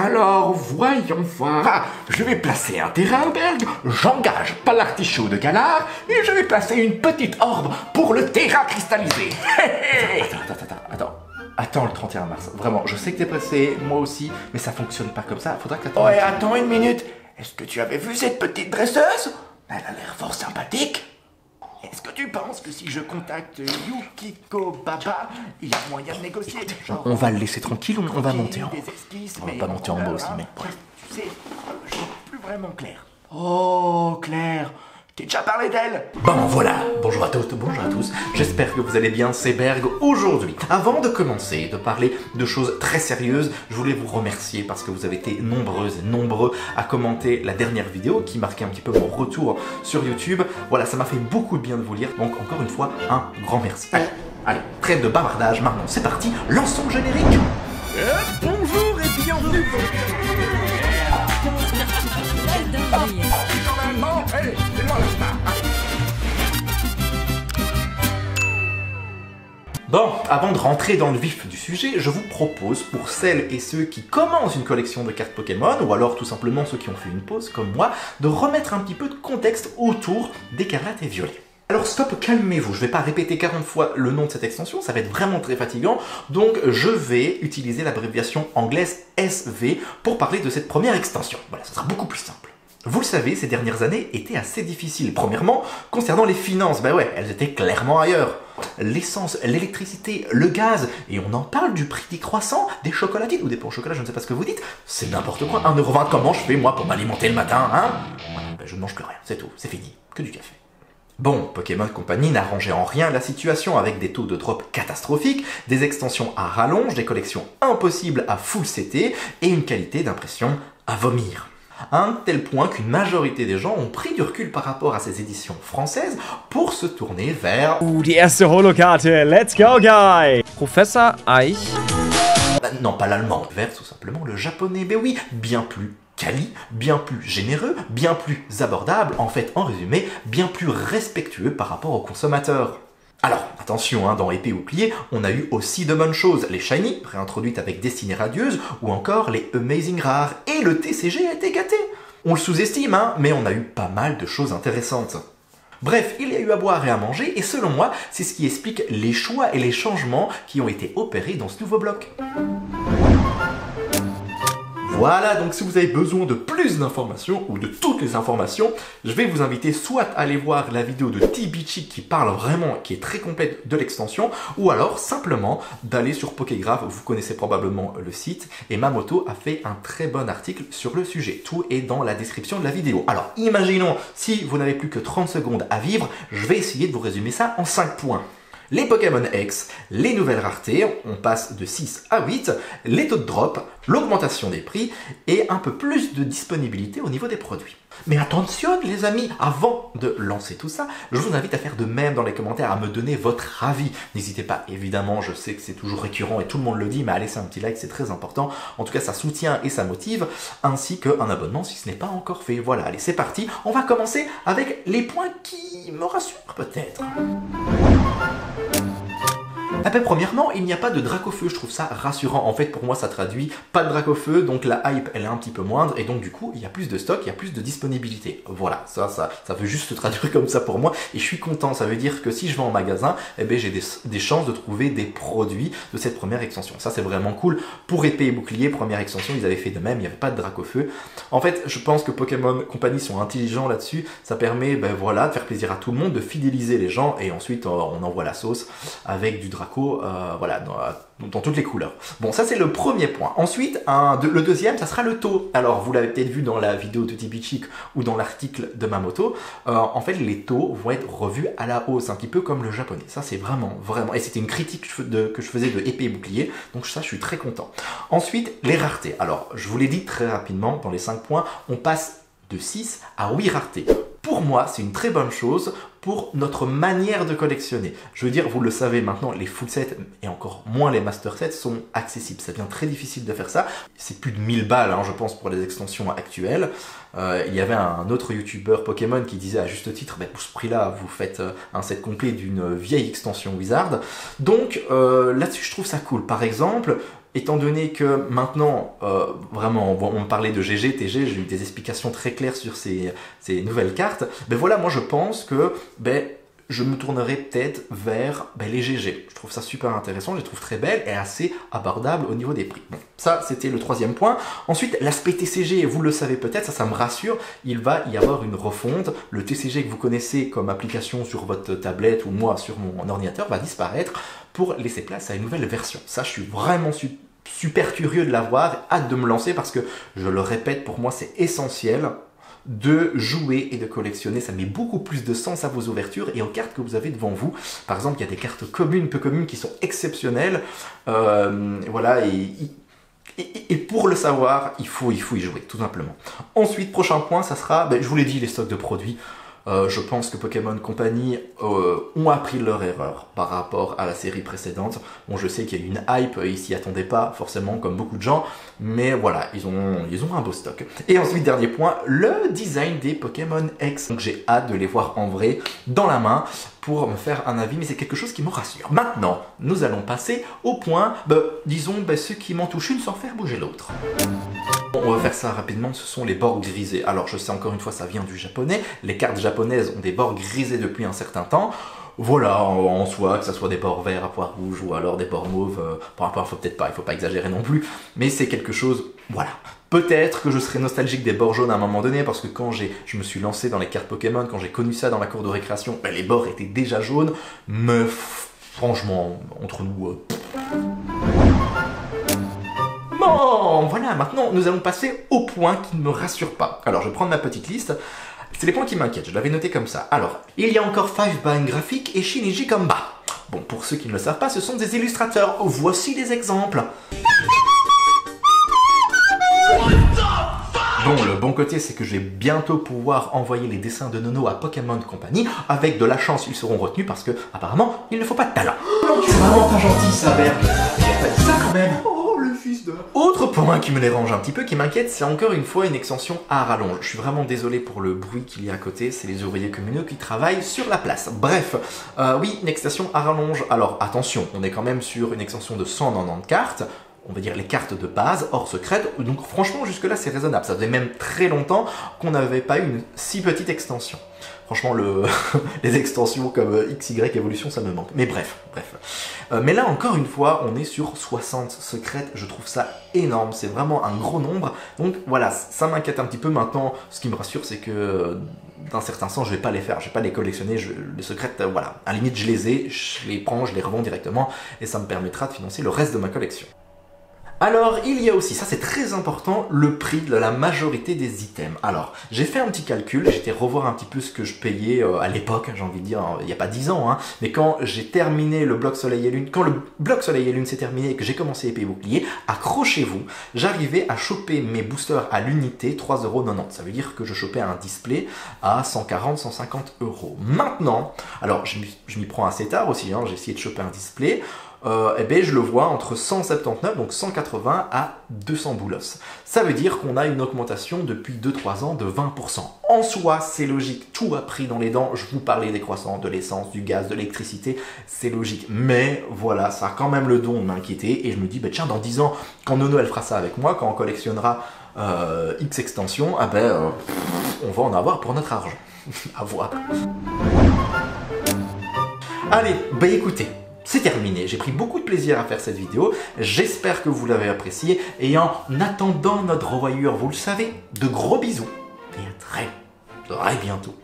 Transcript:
Alors, voyons voir. Ah, je vais placer un terrainberg, j'engage pas l'artichaut de Galard, et je vais placer une petite orbe pour le terrain cristallisé. Attends le 31 mars. Vraiment, je sais que t'es pressé, moi aussi, mais ça fonctionne pas comme ça. Faudra que t'attendes. Ouais, attends une minute. Est-ce que tu avais vu cette petite dresseuse? Elle a l'air fort sympathique. Est-ce que tu penses que si je contacte Yukiko Baba, il y a moyen de négocier? Genre, On va le laisser tranquille, on va monter en haut. des esquisses, On va pas monter en bas aussi, mais bref. Tu sais, je suis plus vraiment Claire. Oh, Claire, t'es déjà parlé d'elle? Bon voilà, bonjour à toutes, bonjour à tous, j'espère que vous allez bien, c'est Berg aujourd'hui. Avant de commencer, de parler de choses très sérieuses, je voulais vous remercier parce que vous avez été nombreuses et nombreux à commenter la dernière vidéo qui marquait un petit peu mon retour sur YouTube. Voilà, ça m'a fait beaucoup de bien de vous lire, donc encore une fois, un grand merci. Allez, trêve de bavardage, maintenant c'est parti, lançons le générique. Bonjour et bienvenue. Bon, avant de rentrer dans le vif du sujet, je vous propose, pour celles et ceux qui commencent une collection de cartes Pokémon, ou alors tout simplement ceux qui ont fait une pause comme moi, de remettre un petit peu de contexte autour d'Écarlate et Violet. Alors stop, calmez-vous, je vais pas répéter 40 fois le nom de cette extension, ça va être vraiment très fatigant, donc je vais utiliser l'abréviation anglaise SV pour parler de cette première extension. Voilà, ce sera beaucoup plus simple. Vous le savez, ces dernières années étaient assez difficiles. Premièrement, concernant les finances, ben ouais, elles étaient clairement ailleurs. L'essence, l'électricité, le gaz, et on en parle du prix décroissant des chocolatines, ou des pains au chocolat, je ne sais pas ce que vous dites, c'est n'importe quoi, 1,20 €, comment je fais moi pour m'alimenter le matin, hein? Ben, je ne mange plus rien, c'est tout, c'est fini, que du café. Bon, Pokémon Company n'arrangeait en rien la situation avec des taux de drop catastrophiques, des extensions à rallonge, des collections impossibles à full CT et une qualité d'impression à vomir. À un tel point qu'une majorité des gens ont pris du recul par rapport à ces éditions françaises pour se tourner vers... Die erste Holokarte, let's go guy! Professor Eich. Non, pas l'allemand, vers tout simplement le japonais, mais oui, bien plus quali, bien plus généreux, bien plus abordable, en fait, en résumé, bien plus respectueux par rapport aux consommateurs. Alors, attention, hein, dans Épée et Bouclier, on a eu aussi de bonnes choses, les Shiny, réintroduites avec Destinée Radieuse, ou encore les Amazing Rares, et le TCG a été gâté. On le sous-estime, hein, mais on a eu pas mal de choses intéressantes. Bref, il y a eu à boire et à manger, et selon moi, c'est ce qui explique les choix et les changements qui ont été opérés dans ce nouveau bloc. Voilà, donc si vous avez besoin de plus d'informations, ou de toutes les informations, je vais vous inviter soit à aller voir la vidéo de TBC qui parle vraiment, qui est très complète de l'extension, ou alors simplement d'aller sur Pokégraph, vous connaissez probablement le site, et Mamoto a fait un très bon article sur le sujet. Tout est dans la description de la vidéo. Alors, imaginons, si vous n'avez plus que 30 secondes à vivre, je vais essayer de vous résumer ça en 5 points. Les Pokémon X, les nouvelles raretés, on passe de 6 à 8, les taux de drop, l'augmentation des prix et un peu plus de disponibilité au niveau des produits. Mais attention les amis, avant de lancer tout ça, je vous invite à faire de même dans les commentaires, à me donner votre avis. N'hésitez pas, évidemment, je sais que c'est toujours récurrent et tout le monde le dit, mais à laisser un petit like, c'est très important. En tout cas, ça soutient et ça motive, ainsi qu'un abonnement si ce n'est pas encore fait. Voilà, allez, c'est parti. On va commencer avec les points qui me rassurent peut-être. Ah ben, premièrement, il n'y a pas de Dracofeu, je trouve ça rassurant. En fait, pour moi, ça traduit pas de Dracofeu, donc la hype, elle est un petit peu moindre, et donc du coup, il y a plus de stock, il y a plus de disponibilité. Voilà, ça veut juste se traduire comme ça pour moi, et je suis content. Ça veut dire que si je vais en magasin, eh ben, j'ai des chances de trouver des produits de cette première extension. Ça, c'est vraiment cool. Pour Épée et Bouclier, première extension, ils avaient fait de même, il n'y avait pas de Dracofeu. En fait, je pense que Pokémon Company sont intelligents là-dessus. Ça permet, ben voilà, de faire plaisir à tout le monde, de fidéliser les gens, et ensuite, on envoie la sauce avec du Draco. Voilà, dans toutes les couleurs. Bon, ça c'est le premier point. Ensuite, le deuxième, ça sera le taux. Alors, vous l'avez peut-être vu dans la vidéo de TBC ou dans l'article de Mamoto. En fait, les taux vont être revus à la hausse, un petit peu comme le japonais. Ça, c'est vraiment... Et c'était une critique que je faisais de Épée et Bouclier. Donc ça, je suis très content. Ensuite, les raretés. Alors, je vous l'ai dit très rapidement, dans les 5 points, on passe de 6 à 8 raretés. Pour moi, c'est une très bonne chose pour notre manière de collectionner. Je veux dire, vous le savez maintenant, les full sets et encore moins les master sets sont accessibles. Ça devient très difficile de faire ça. C'est plus de 1000 balles, hein, je pense, pour les extensions actuelles. Il y avait un autre youtubeur Pokémon qui disait à juste titre, bah, pour ce prix-là, vous faites un set complet d'une vieille extension Wizard. Donc là-dessus, je trouve ça cool. Par exemple, étant donné que maintenant, vraiment, on me parlait de GG, TG, j'ai eu des explications très claires sur ces nouvelles cartes, ben voilà, moi je pense que je me tournerai peut-être vers les GG. Je trouve ça super intéressant, je les trouve très belles et assez abordables au niveau des prix. Bon, ça c'était le troisième point. Ensuite, l'aspect TCG, vous le savez peut-être, ça me rassure, il va y avoir une refonte. Le TCG que vous connaissez comme application sur votre tablette ou moi sur mon ordinateur va disparaître pour laisser place à une nouvelle version. Ça, je suis vraiment super curieux de la voir, hâte de me lancer parce que, je le répète, pour moi c'est essentiel de jouer et de collectionner. Ça met beaucoup plus de sens à vos ouvertures et aux cartes que vous avez devant vous. Par exemple, il y a des cartes communes, peu communes qui sont exceptionnelles. Voilà, et pour le savoir, il faut y jouer, tout simplement. Ensuite, prochain point, ça sera, je vous l'ai dit, les stocks de produits. Je pense que Pokémon Company ont appris leur erreur par rapport à la série précédente. Bon, je sais qu'il y a eu une hype, ils s'y attendaient pas forcément comme beaucoup de gens, mais voilà, ils ont un beau stock. Et ensuite, dernier point, le design des Pokémon X. Donc j'ai hâte de les voir en vrai, dans la main, pour me faire un avis, mais c'est quelque chose qui me rassure. Maintenant, nous allons passer au point, disons, ceux qui m'en touchent une sans faire bouger l'autre. Bon, on va faire ça rapidement, ce sont les bords grisés. Alors je sais encore une fois, ça vient du japonais, les cartes japonaises ont des bords grisés depuis un certain temps. Voilà, en soi, que ce soit des bords verts à pois rouges ou alors des bords mauves, pour un point, il faut pas exagérer non plus, mais c'est quelque chose, voilà. Peut-être que je serai nostalgique des bords jaunes à un moment donné, parce que quand je me suis lancé dans les cartes Pokémon, quand j'ai connu ça dans la cour de récréation, les bords étaient déjà jaunes, mais franchement, entre nous... Bon, voilà, maintenant nous allons passer aux points qui ne me rassurent pas. Alors je vais prendre ma petite liste, c'est les points qui m'inquiètent, je l'avais noté comme ça. Alors, il y a encore Five Bang Graphic et Shinji Kamba. Bon, pour ceux qui ne le savent pas, ce sont des illustrateurs, voici des exemples. Bon, le bon côté, c'est que je vais bientôt pouvoir envoyer les dessins de Nono à Pokémon Company. Avec de la chance, ils seront retenus parce que, apparemment, il ne faut pas de talent. Non, tu es vraiment pas gentil, ça, Berg. J'ai pas dit ça quand même. Oh, le fils de... Autre point qui me dérange un petit peu, qui m'inquiète, c'est encore une fois une extension à rallonge. Je suis vraiment désolé pour le bruit qu'il y a à côté, c'est les ouvriers communaux qui travaillent sur la place. Bref, oui, une extension à rallonge. Alors, attention, on est quand même sur une extension de 190 cartes. On va dire les cartes de base, hors secrète, donc franchement jusque là c'est raisonnable, ça faisait même très longtemps qu'on n'avait pas eu une si petite extension. Franchement les extensions comme XY Evolution ça me manque, mais bref. Mais là encore une fois on est sur 60 secrètes, je trouve ça énorme, c'est vraiment un gros nombre, donc voilà, ça m'inquiète un petit peu. Maintenant, ce qui me rassure c'est que d'un certain sens je vais pas les faire, je vais pas les collectionner, les secrètes, voilà, à la limite je les ai, je les prends, je les revends directement et ça me permettra de financer le reste de ma collection. Alors, il y a aussi, ça c'est très important, le prix de la majorité des items. Alors, j'ai fait un petit calcul, j'étais revoir un petit peu ce que je payais à l'époque, j'ai envie de dire, il n'y a pas 10 ans, hein, mais quand j'ai terminé le bloc Soleil et Lune, quand le bloc Soleil et Lune s'est terminé et que j'ai commencé épée et bouclier, accrochez-vous, j'arrivais à choper mes boosters à l'unité 3,90€. Ça veut dire que je chopais un display à 140-150€. Maintenant, alors je m'y prends assez tard aussi, hein, j'ai essayé de choper un display, je le vois entre 179, donc 180 à 200 boulos. Ça veut dire qu'on a une augmentation depuis 2-3 ans de 20%. En soi, c'est logique, tout a pris dans les dents, je vous parlais des croissants, de l'essence, du gaz, de l'électricité, c'est logique. Mais voilà, ça a quand même le don de m'inquiéter, et je me dis, tiens, dans 10 ans, quand Nono elle fera ça avec moi, quand on collectionnera X extensions, on va en avoir pour notre argent. À voir. Allez, écoutez, c'est terminé, j'ai pris beaucoup de plaisir à faire cette vidéo, j'espère que vous l'avez appréciée, et en attendant notre revoyure, vous le savez, de gros bisous, et à très bientôt.